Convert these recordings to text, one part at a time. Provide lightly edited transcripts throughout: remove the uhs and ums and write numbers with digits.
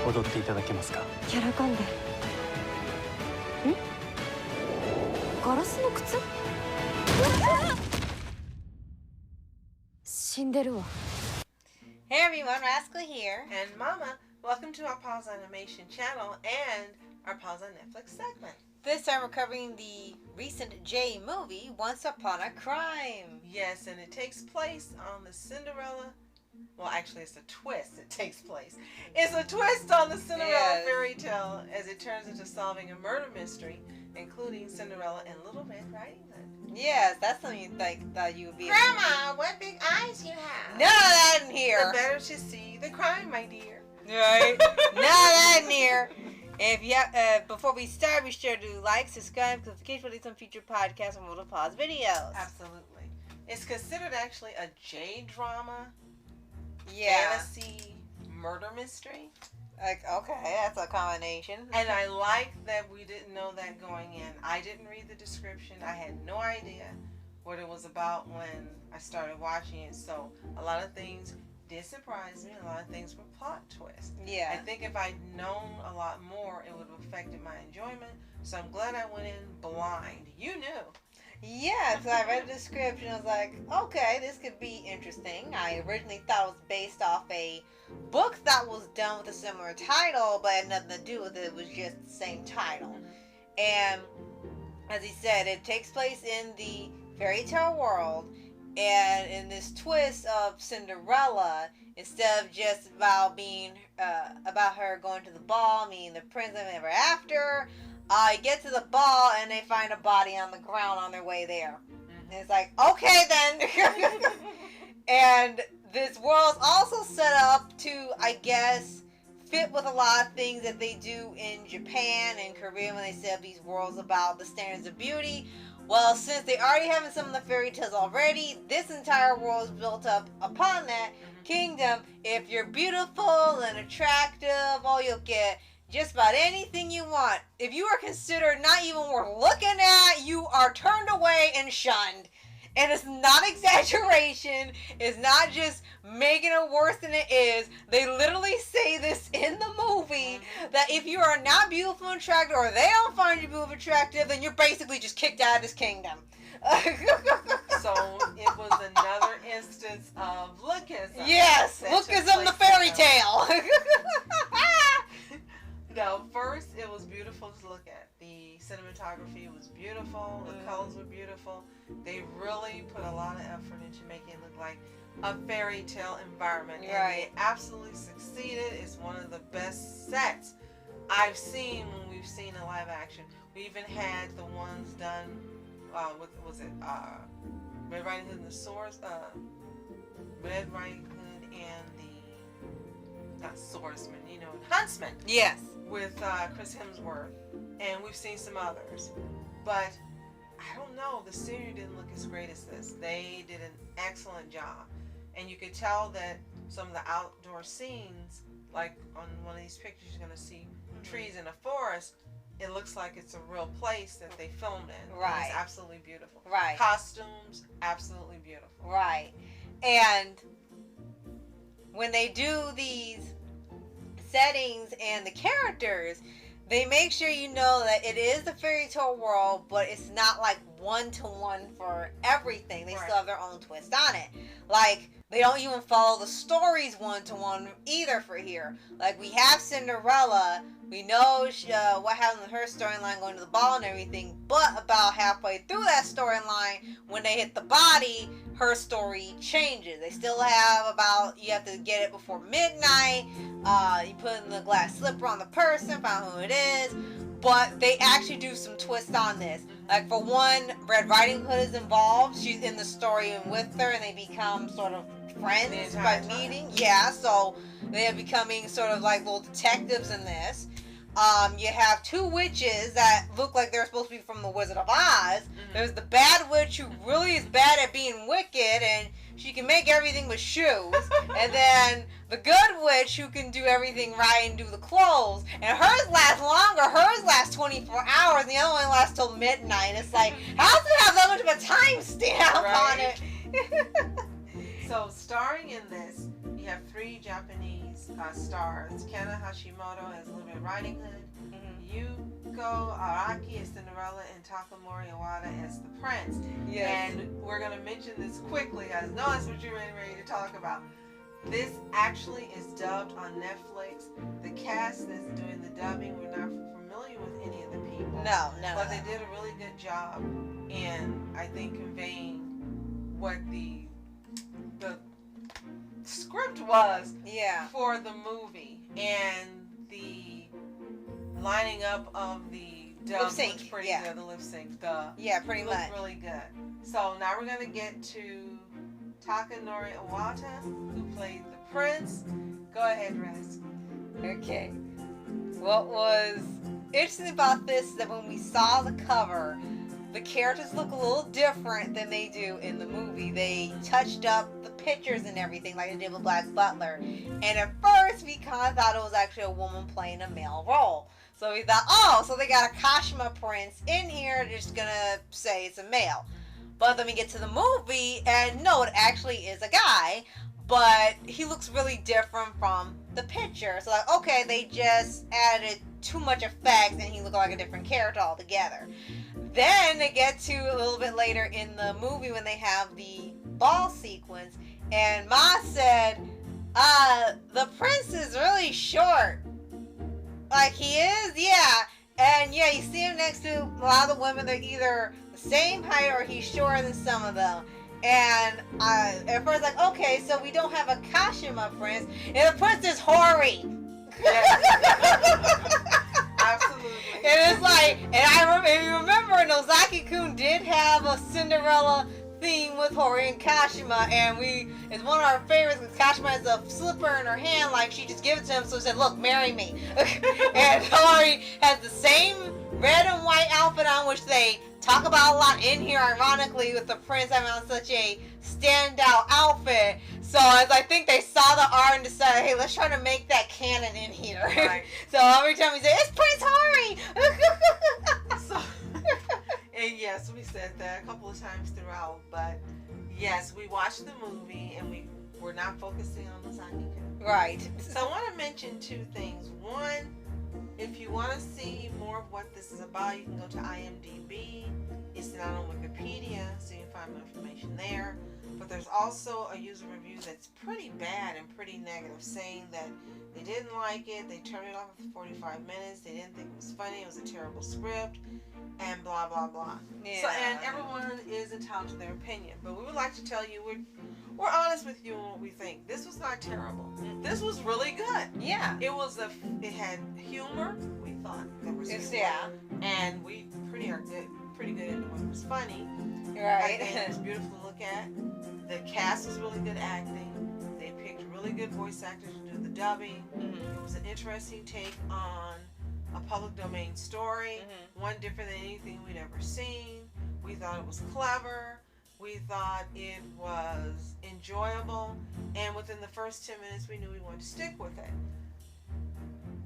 踊っていただけますか。喜んで。ん？ガラスの靴？死んでるわ。Hey everyone, Rascal here. And Mama, welcome to our Paws On Animation channel and our Paws On Netflix segment. This time we're covering the recent J movie, Once Upon a Crime. Yes, and it takes place on the Cinderella. Well, actually, it's a twist. It takes place. It's a twist on the Cinderella fairy tale as it turns into solving a murder mystery, including Cinderella and Little Red Riding Hood. Yes, that's something you thought you would be. Grandma, what big eyes you have! None of that in here. The better to see the crime, my dear. Right? None of that in here. If you before we start, be sure to like, subscribe, notification for some future podcasts and Little Pause videos. Absolutely. It's considered actually a J-drama, fantasy, murder mystery. Like, okay, that's a combination. And I like that we didn't know that going in. I didn't read the description. I had no idea what it was about when I started watching it. So a lot of things did surprise me. A lot of things were plot twists. Yeah. I think if I'd known a lot more, it would have affected my enjoyment. So I'm glad I went in blind. You knew. Yeah, so I read the description. I was like, okay, this could be interesting. I originally thought it was based off a book that was done with a similar title, but had nothing to do with it. It was just the same title. And as he said, it takes place in the fairy tale world. And in this twist of Cinderella, instead of just about being about her going to the ball, meeting the prince and ever after, you get to the ball and they find a body on the ground on their way there. And it's like, okay then. And this world's also set up to, I guess, fit with a lot of things that they do in Japan and Korea when they set up these worlds about the standards of beauty. Well, since they already have some of the fairy tales already, this entire world is built up upon that kingdom. If you're beautiful and attractive, you'll get just about anything you want. If you are considered not even worth looking at, you are turned away and shunned. And it's not exaggeration. It's not just making it worse than it is. They literally say this in the movie, that if you are not beautiful and attractive, or they don't find you beautiful and attractive, then you're basically just kicked out of this kingdom. So it was another instance of lookism. Yes, lookism the fairy tale. No, first it was beautiful to look at. The cinematography was beautiful. The colors were beautiful. They really put a lot of effort into making it look like a fairy tale environment. And they absolutely succeeded. It's one of the best sets I've seen when we've seen a live action. We even had the ones done with, was it Red Riding Hood and the Swords? Red Riding Hood and the, not swordsman, you know, huntsman. Yes. With Chris Hemsworth, and we've seen some others, but I don't know, the scenery didn't look as great as this. They did an excellent job, and you could tell that some of the outdoor scenes, like on one of these pictures you're going to see trees in a forest, it looks like it's a real place that they filmed in. Right. It's absolutely beautiful. Right. Costumes, absolutely beautiful. Right. And when they do these settings and the characters, they make sure you know that it is a fairy tale world, but it's not like one-to-one for everything. They still have their own twist on it. Like, they don't even follow the stories one-to-one either for here. Like, we have Cinderella. We know what happened with her storyline going to the ball and everything, but about halfway through that storyline, when they hit the body, her story changes. They still have about, you have to get it before midnight, you put in the glass slipper on the person, find who it is, but they actually do some twists on this. Like, for one, Red Riding Hood is involved. She's in the story and with her, and they become sort of friends by meeting. Yeah, so they are becoming sort of like little detectives in this. You have two witches that look like they're supposed to be from the Wizard of Oz. There's the bad witch who really is bad at being wicked, and she can make everything with shoes. And then the good witch who can do everything right and do the clothes. And hers lasts longer. Hers lasts 24 hours, and the other one lasts till midnight. It's like, how does it have that much of a time stamp on it? So starring in this, you have 3 Japanese stars. Kana Hashimoto as Little Red Riding Hood. Mm-hmm. Yuko Araki as Cinderella, and Takamori Iwata as the Prince. Yes. And we're going to mention this quickly. I know that's what you're ready to talk about. This actually is dubbed on Netflix. The cast that's doing the dubbing, we're not familiar with any of the people. No. But they did a really good job in, I think, conveying what the script was for the movie, and the lining up of the dub looks pretty good. The lip sync, pretty much looked really good. So now we're gonna get to Takanori Iwata, who played the Prince. Go ahead, Rez. Okay. What was interesting about this is that when we saw the cover, the characters look a little different than they do in the movie. They touched up the pictures and everything like they did with Black Butler. And at first, we kind of thought it was actually a woman playing a male role. So we thought, oh, so they got a Kashima Prince in here, they're just gonna say it's a male. But then we get to the movie, and no, it actually is a guy, but he looks really different from the picture. So like, okay, they just added too much effects, and he looked like a different character altogether. Then they get to a little bit later in the movie when they have the ball sequence, and Ma said, the Prince is really short. Like, he is? Yeah. And yeah, you see him next to a lot of the women, they're either the same height or he's shorter than some of them. And at first, like, okay, so we don't have a Kashima Prince, and the Prince is hoary. Absolutely. And it's like, and if you remember, Nozaki-kun did have a Cinderella theme with Hori and Kashima, and it's one of our favorites because Kashima has a slipper in her hand, like she just gave it to him, so he said, look, marry me. And Hori has the same red and white outfit on, which they talk about a lot in here, ironically, with the Prince having on such a standout outfit. So as I think they saw the art and decided, hey, let's try to make that canon in here. Right. So every time we say, it's Prince Hori! And yes, we said that a couple of times throughout, but yes, we watched the movie and we're not focusing on Nozaki-kun. Right. So I want to mention two things. One, if you want to see more of what this is about, you can go to IMDb. It's not on Wikipedia, so you can find more information there. But there's also a user review that's pretty bad and pretty negative, saying that they didn't like it, they turned it off after 45 minutes, they didn't think it was funny, it was a terrible script, and blah, blah, blah. Yeah. So, and everyone is entitled to their opinion. But we would like to tell you, we're honest with you on what we think. This was not terrible. This was really good. Yeah. It had humor. We thought there was humor. Yeah. And we pretty good into what was funny. Right. I think it was beautiful to look at. The cast was really good acting. They picked really good voice actors to do the dubbing. Mm-hmm. It was an interesting take on a public domain story. Mm-hmm. One different than anything we'd ever seen. We thought it was clever. We thought it was enjoyable. And within the first 10 minutes, we knew we wanted to stick with it.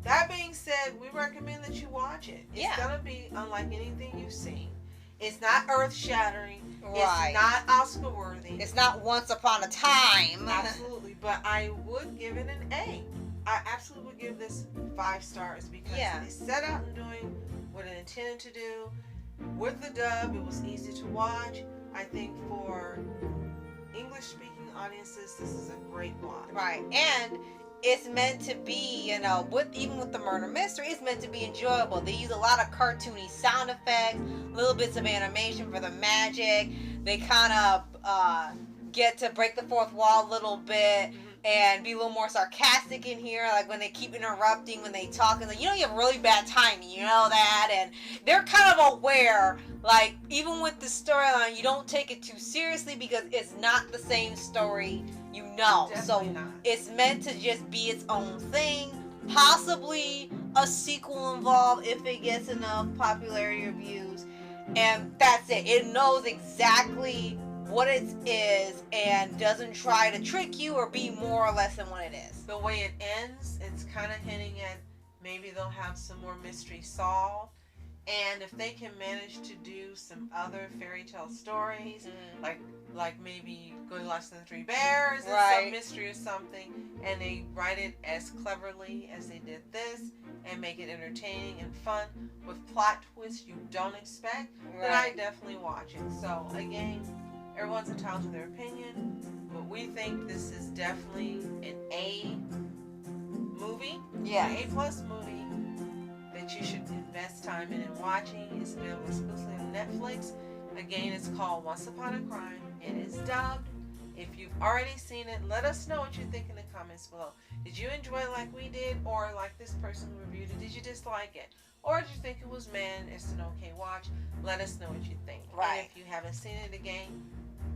That being said, we recommend that you watch it. It's going to be unlike anything you've seen. It's not earth-shattering. Right. It's not Oscar-worthy. It's not Once Upon a Time. Absolutely. But I would give it an A. I absolutely would give this 5 stars because they set out in doing what it intended to do. With the dub, it was easy to watch. I think for English-speaking audiences, this is a great watch. Right. And it's meant to be, even with the murder mystery, it's meant to be enjoyable. They use a lot of cartoony sound effects, little bits of animation for the magic. They kind of get to break the fourth wall a little bit and be a little more sarcastic in here, like when they keep interrupting when they talk, and like, you have really bad timing, you know that, and they're kind of aware, like, even with the storyline, you don't take it too seriously because it's not the same story, Definitely not. It's meant to just be its own thing, possibly a sequel involved if it gets enough popularity reviews, and that's it. It knows exactly what it is and doesn't try to trick you or be more or less than what it is. The way it ends, it's kind of hinting at maybe they'll have some more mystery solved. And if they can manage to do some other fairy tale stories, like maybe Goldilocks and the Three Bears, and some mystery or something, and they write it as cleverly as they did this, and make it entertaining and fun with plot twists you don't expect, then I definitely watch it. So again, everyone's entitled to their opinion, but we think this is definitely an A movie, an A+ movie that you should invest time in and watching. It's available exclusively on Netflix. Again, it's called Once Upon a Crime. It is dubbed. If you've already seen it, let us know what you think in the comments below. Did you enjoy it like we did, or like this person reviewed it? Did you dislike it? Or did you think it was, man, it's an okay watch? Let us know what you think. And if you haven't seen it again,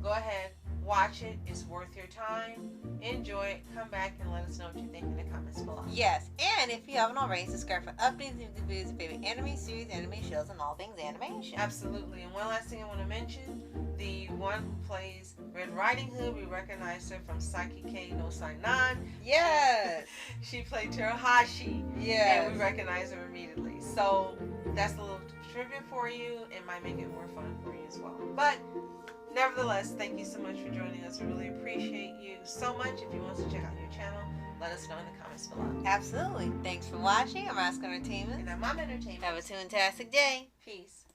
go ahead, watch it. It's worth your time. Enjoy it. Come back and let us know what you think in the comments below. Yes, and if you haven't already, subscribe for updates and reviews of favorite anime series, anime shows, and all things animation. Absolutely. And one last thing I want to mention, the one who plays Red Riding Hood, we recognized her from Saiki K no Sainan. Yes. She played Terahashi. Yes. And we recognized her immediately. So that's a little trivia for you. It might make it more fun for you as well. But nevertheless, thank you so much for joining us. We really appreciate you so much. If you want us to check out your channel, let us know in the comments below. Absolutely. Thanks for watching. I'm Ask Entertainment. And I'm Mom Entertainment. Have a fantastic day. Peace.